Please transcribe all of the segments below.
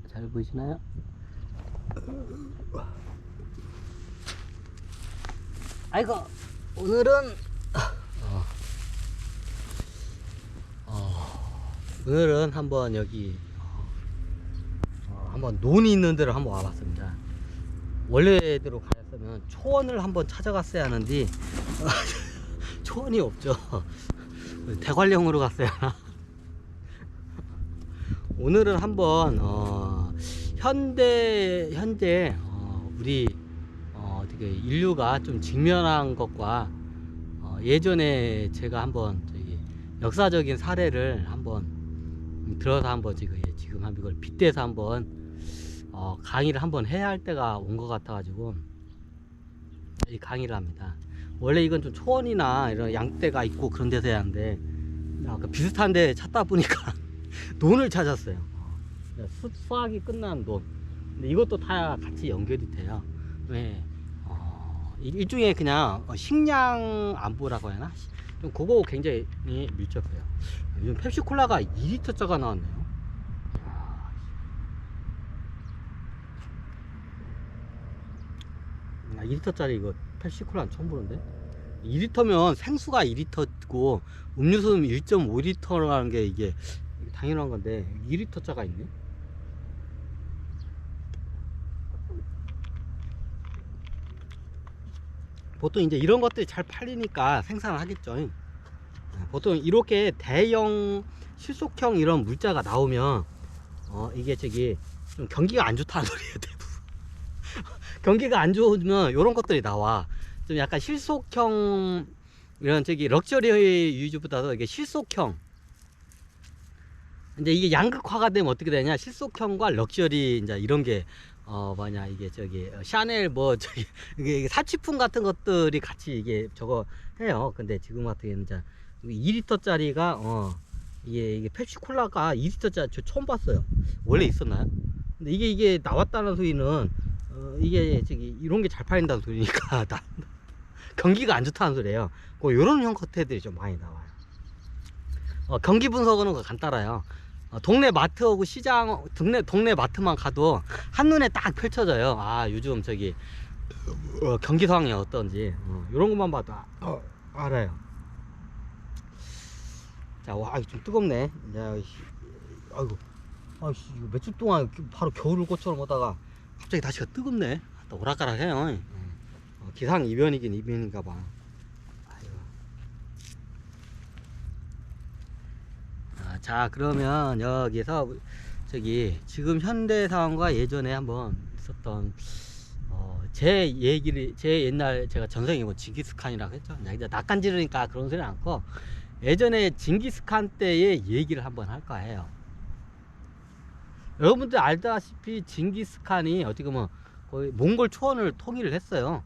잘 보이시나요? 아이고, 오늘은 오늘은 한번 여기 한번 논이 있는 데로 한번 와봤습니다. 원래대로 가였으면 초원을 한번 찾아갔어야 하는데 초원이 없죠. 대관령으로 갔어야 하나. 오늘은 한번 현재 우리 어떻게 인류가 좀 직면한 것과 예전에 제가 한번 저기 역사적인 사례를 한번 들어서 한번 지금 한번 이걸 빗대서 한번 강의를 한번 해야 할 때가 온 것 같아 가지고 이 강의를 합니다. 원래 이건 좀 초원이나 이런 양떼가 있고 그런 데서 해야 하는데 비슷한 데 찾다 보니까 논을 찾았어요. 수확이 끝난 논. 근데 이것도 다 같이 연결이 돼요. 왜? 일종의 그냥 식량 안보라고 해야 하나? 좀 그거 굉장히 밀접해요. 요즘 펩시콜라가 2리터짜가 나왔네요. 2리터짜리 이거 펩시콜라는 처음 보는데? 2리터면 생수가 2리터고 음료수는 1.5리터라는 게 이게 당연한 건데 2리터짜가 있네. 보통 이제 이런 것들이 잘 팔리니까 생산을 하겠죠. 보통 이렇게 대형 실속형 이런 물자가 나오면 이게 저기 좀 경기가 안 좋다는 소리예요, 대부분. 경기가 안 좋으면 이런 것들이 나와. 좀 약간 실속형 이런 저기 럭셔리 유즈보다도 이게 실속형. 이제 이게 양극화가 되면 어떻게 되냐? 실속형과 럭셔리 이제 이런 게 뭐냐 이게 저기 샤넬 뭐 저기 이게 사치품 같은 것들이 같이 이게 저거 해요. 근데 지금 같은 경우는 이제 2리터짜리가 이게 펩시콜라가 2리터짜리 저 처음 봤어요. 원래 있었나요? 근데 이게 나왔다는 소리는 이게 저기 이런 게 잘 팔린다는 소리니까 경기가 안 좋다는 소리예요. 뭐 이런 형태들이 좀 많이 나와요. 경기 분석은 간단해요. 동네 마트하고 시장, 동네 마트만 가도 한눈에 딱 펼쳐져요. 요즘 저기 경기 상황이 어떤지 이런 것만 봐도 알아요. 자, 와, 좀 뜨겁네. 야, 아이고, 이거 며칠 동안 바로 겨울 꽃처럼 오다가 갑자기 다시가 뜨겁네. 또 오락가락해요. 기상 이변이긴 이변인가 봐. 자, 그러면 여기서 저기 지금 현대 상황과 예전에 한번 있었던 제 옛날 제가 전생이 뭐 징기스칸이라고 했죠. 이제 낯간지르니까 그런 소리는 않고 예전에 징기스칸 때의 얘기를 한번 할까 해요. 여러분들 알다시피 징기스칸이 어떻게 보면 거의 몽골 초원을 통일을 했어요.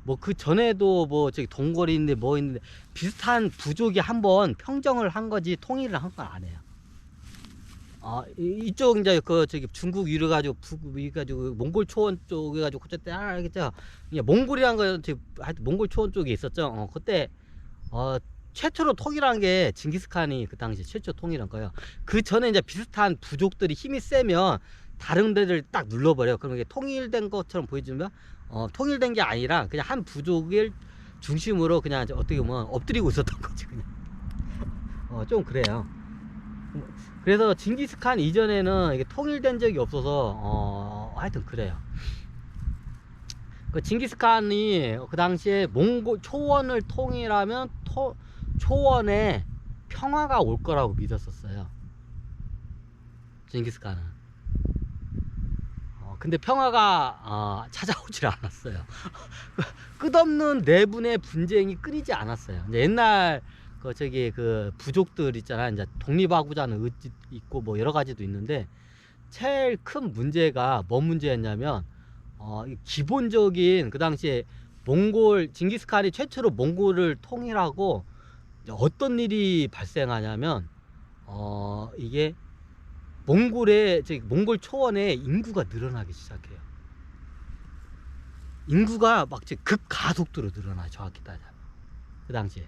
뭐 그 전에도 뭐 저기 동굴이 있는데 뭐 있는데 비슷한 부족이 한번 평정을 한 거지 통일을 한 건 아니에요. 이쪽 이제 그 저기 중국 위로 가지고 북위 가지고 몽골 초원 쪽에 가지고 그때 알겠죠? 몽골이란 거 하여튼 몽골 초원 쪽에 있었죠. 그때 최초로 통일한 게 징기스칸이 그 당시 최초 통일한 거예요. 그 전에 이제 비슷한 부족들이 힘이 세면 다른 데를 딱 눌러버려요. 그럼 이게 통일된 것처럼 보여주면 통일된 게 아니라 그냥 한 부족을 중심으로 그냥 어떻게 보면 엎드리고 있었던 거지 그냥. 좀 그래요. 그래서 징기스칸 이전에는 이게 통일된 적이 없어서 하여튼 그래요. 그 징기스칸이 그 당시에 몽골 초원을 통일하면 초원에 평화가 올 거라고 믿었었어요. 징기스칸은. 근데 평화가 찾아오질 않았어요. 끝없는 내분의 분쟁이 끊이지 않았어요. 이제 옛날 그 부족들 있잖아. 이제 독립하고자 하는 의지 있고 뭐 여러 가지도 있는데 제일 큰 문제가 뭔 문제였냐면 기본적인 그 당시에 징기스칸이 최초로 몽골을 통일하고 어떤 일이 발생하냐면 이게 몽골 초원에 인구가 늘어나기 시작해요. 인구가 막 급가속도로 늘어나요. 정확히 따지면 그 당시에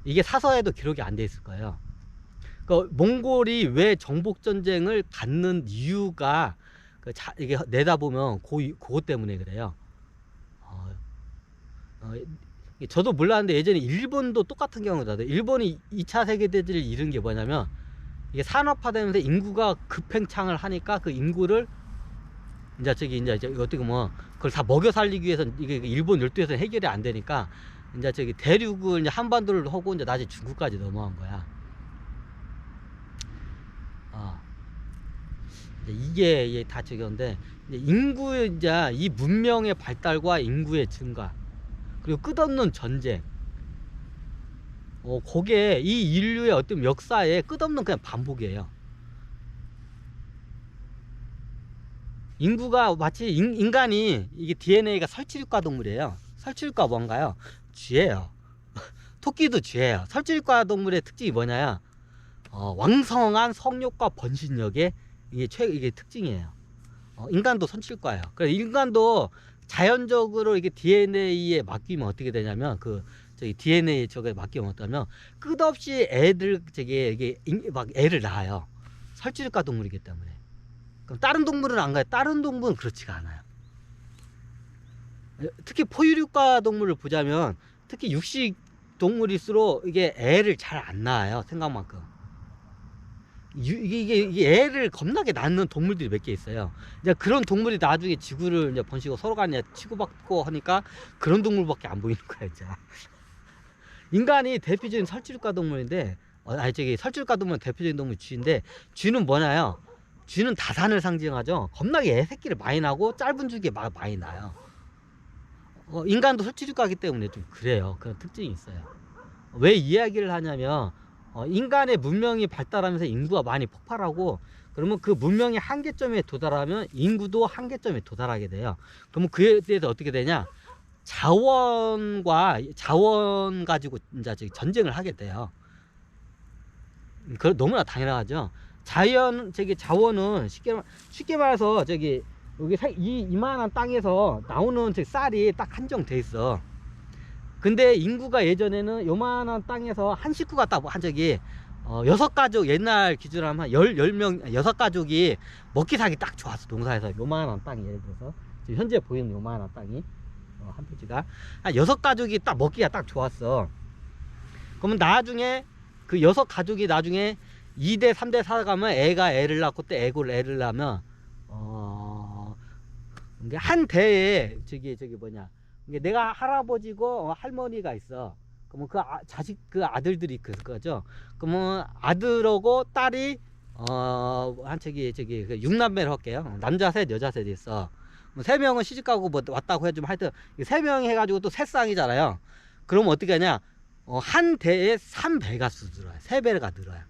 이게 사서에도 기록이 안 돼 있을 거예요. 그 몽골이 왜 정복 전쟁을 갖는 이유가 이게 내다보면 그것 때문에 그래요. 어, 어, 저도 몰랐는데 예전에 일본도 똑같은 경우다. 일본이 2차 세계대전을 잃은 게 뭐냐면 이게 산업화되면서 인구가 급팽창을 하니까 그 인구를 이제 어떻게 보면 그걸 다 먹여 살리기 위해서 이게 일본 열도에서 해결이 안 되니까 이제 대륙을 이제 한반도를 하고 이제 나중에 중국까지 넘어간 거야. 이게 다 저건데 인구의 이제 이 문명의 발달과 인구의 증가 그리고 끝없는 전쟁 그게 이 인류의 어떤 역사에 끝없는 그냥 반복이에요. 인구가 마치 인간이 이게 DNA가 설치류과 동물이에요. 설치류과 뭔가요? 쥐예요. 토끼도 쥐예요. 설치류과 동물의 특징이 뭐냐요? 왕성한 성욕과 번식력의 이게 특징이에요. 인간도 선칠과예요. 그래서 인간도 자연적으로 이게 DNA에 맡기면 어떻게 되냐면 DNA 저게 맡기면 어떠면 끝없이 애들 이게 막 애를 낳아요. 설치류과 동물이기 때문에. 그럼 다른 동물은 안 가요. 다른 동물은 그렇지가 않아요. 특히 포유류과 동물을 보자면 특히 육식 동물일수록 이게 애를 잘 안 낳아요. 생각만큼. 이게 애를 겁나게 낳는 동물들이 몇 개 있어요. 이제 그런 동물이 나중에 지구를 이제 번식고 서로 간에 치고받고 하니까 그런 동물밖에 안 보이는 거야, 이제. 인간이 대표적인 설치류과 동물인데, 설치류과 동물은 대표적인 동물이 쥐인데, 쥐는 뭐냐요? 쥐는 다산을 상징하죠. 겁나게 애 새끼를 많이 낳고 짧은 주기에 많이 낳아요. 인간도 설치류과이기 때문에 좀 그래요. 그런 특징이 있어요. 왜 이야기를 하냐면, 인간의 문명이 발달하면서 인구가 많이 폭발하고 그러면 그 문명이 한계점에 도달하면 인구도 한계점에 도달하게 돼요. 그러면 그에 대해서 어떻게 되냐? 자원 가지고 이제 전쟁을 하게 돼요. 그건 너무나 당연하죠. 자원은 쉽게 말해서 여기 이만한 땅에서 나오는 쌀이 딱 한정돼 있어. 근데 인구가 예전에는 요만한 땅에서 한 식구가 딱 여섯 가족 옛날 기준으로 하면 10명 여섯 가족이 먹기 살기 딱 좋았어. 농사에서 요만한 땅이 예를 들어서 지금 현재 보이는 요만한 땅이 한 표지가 한 여섯 가족이 딱 먹기가 딱 좋았어. 그러면 나중에 그 여섯 가족이 나중에 2대 3대 살아가면 애가 애를 낳고 또 애를 낳으면 한 대에 내가 할아버지고 할머니가 있어. 그러면 그 아들들이 있을 거죠. 그러면 아들하고 딸이 한 6남매를 할게요. 남자 셋 여자 셋 있어. 세 명은 시집가고 뭐 왔다고 해주면 하여튼 세 명이 해가지고 또 세 쌍이잖아요. 그러면 어떻게 하냐? 한 대에 3배가 늘어요. 3배가 늘어요.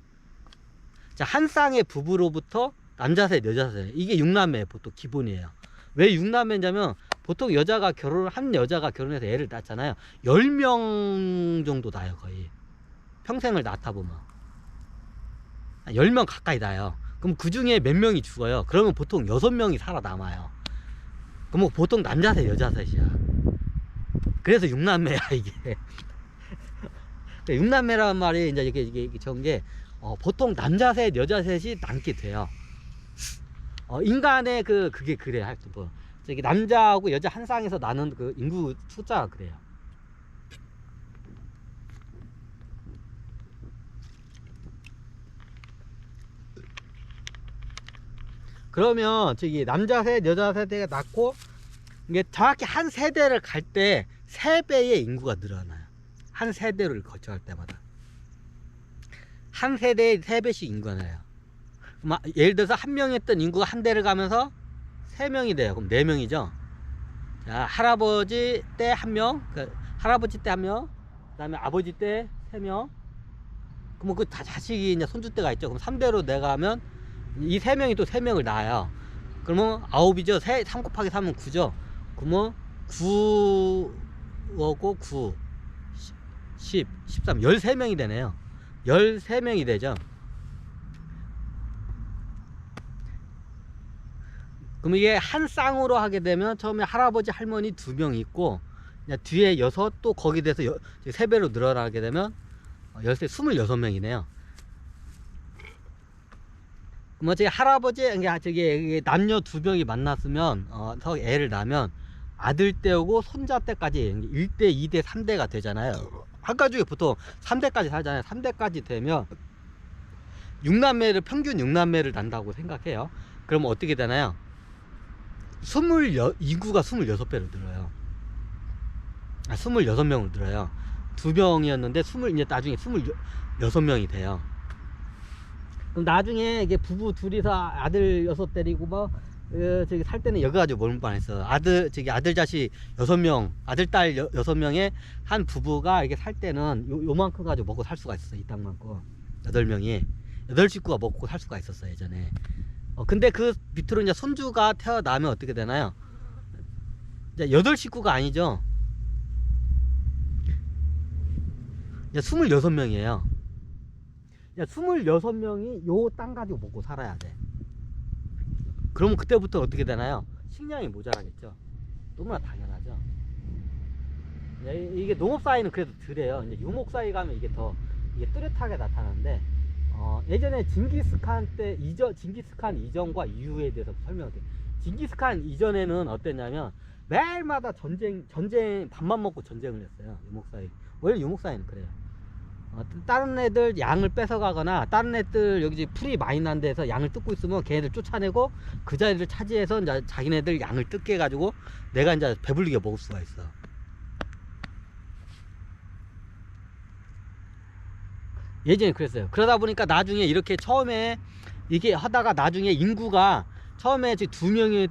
자, 한 쌍의 부부로부터 남자 셋 여자 셋 이게 6남매 보통 기본이에요. 왜 6남매냐면 보통 한 여자가 결혼해서 애를 낳잖아요. 10명 정도 낳아요, 거의. 평생을 낳다 보면. 10명 가까이 낳아요. 그럼 그 중에 몇 명이 죽어요. 그러면 보통 6명이 살아남아요. 그럼 보통 남자 셋, 여자 셋이야. 그래서 6남매야, 이게. 6남매라는 말이 이제 이게 저런 게, 보통 남자 셋, 여자 셋이 남게 돼요. 인간의 그게 그래요. 하여튼 뭐. 남자하고 여자 한 쌍에서 나는 그 인구 숫자가 그래요. 그러면 남자 셋 여자 세대가 낳고 이게 정확히 한 세대를 갈 때 3배의 인구가 늘어나요. 한 세대를 거쳐갈 때마다 한 세대에 3배씩 인구가 나요. 예를 들어서 한 명이었던 인구가 한 대를 가면서 3명이 돼요. 그럼 4명이죠. 자, 할아버지 때 1명, 할아버지 때 1명, 그 다음에 아버지 때 3명. 그러면 그 다 자식이 이제 손주 때가 있죠. 그럼 3대로 내가면 이 3명이 또 3명을 낳아요. 그러면 9이죠. 3 곱하기 3은 9죠. 그러면 9하고 9, 10, 13, 13명이 되네요. 13명이 되죠. 그럼 이게 한 쌍으로 하게 되면 처음에 할아버지 할머니 2명 있고 뒤에 6, 또 거기에 대해서 3배로 늘어나게 되면 13, 26명이네요. 뭐 저기 할아버지 그러니까 저기 남녀 두 명이 만났으면 서 애를 낳으면 아들 때우고 손자 때까지 1대 2대 3대가 되잖아요. 한 가족이 보통 3대까지 살잖아요. 3대까지 되면 6남매를 평균 6남매를 낳는다고 생각해요. 그러면 어떻게 되나요? 인구가 26배로 늘어요. 26명으로 늘어요. 2명이었는데 이제 나중에 26명이 돼요. 그럼 나중에 이게 부부 둘이서 아들 6 데리고 뭐 저기 살 때는 여기 가지고 몰 뻔했어. 아들 자식 6명, 아들 딸 6명에 한 부부가 이렇게 살 때는 요만큼 가지고 먹고 살 수가 있었어. 이 땅만큼 8명이 8식구가 먹고 살 수가 있었어 예전에. 근데 그 밑으로 이제 손주가 태어나면 어떻게 되나요? 이제 8식구가 아니죠. 이제 26명이에요. 26명이 요 땅 가지고 먹고 살아야 돼. 그러면 그때부터 어떻게 되나요? 식량이 모자라겠죠. 너무나 당연하죠. 이게 농업 사이는 그래도 덜해요. 이제 유목 사이 가면 이게 뚜렷하게 나타나는데, 예전에 징기스칸 이전과 이후에 대해서 설명할게요. 징기스칸 이전에는 어땠냐면 매일마다 전쟁 밥만 먹고 전쟁을 했어요. 유목 사이. 원래 유목 사이는 그래요. 다른 애들 양을 뺏어가거나 다른 애들 여기 풀이 많이 난 데서 양을 뜯고 있으면 걔네들 쫓아내고 그 자리를 차지해서 이제 자기네들 양을 뜯게 해가지고 내가 이제 배불리게 먹을 수가 있어. 예전에 그랬어요. 그러다 보니까 나중에 이렇게 처음에 이게 하다가 나중에 인구가 처음에 2명이었던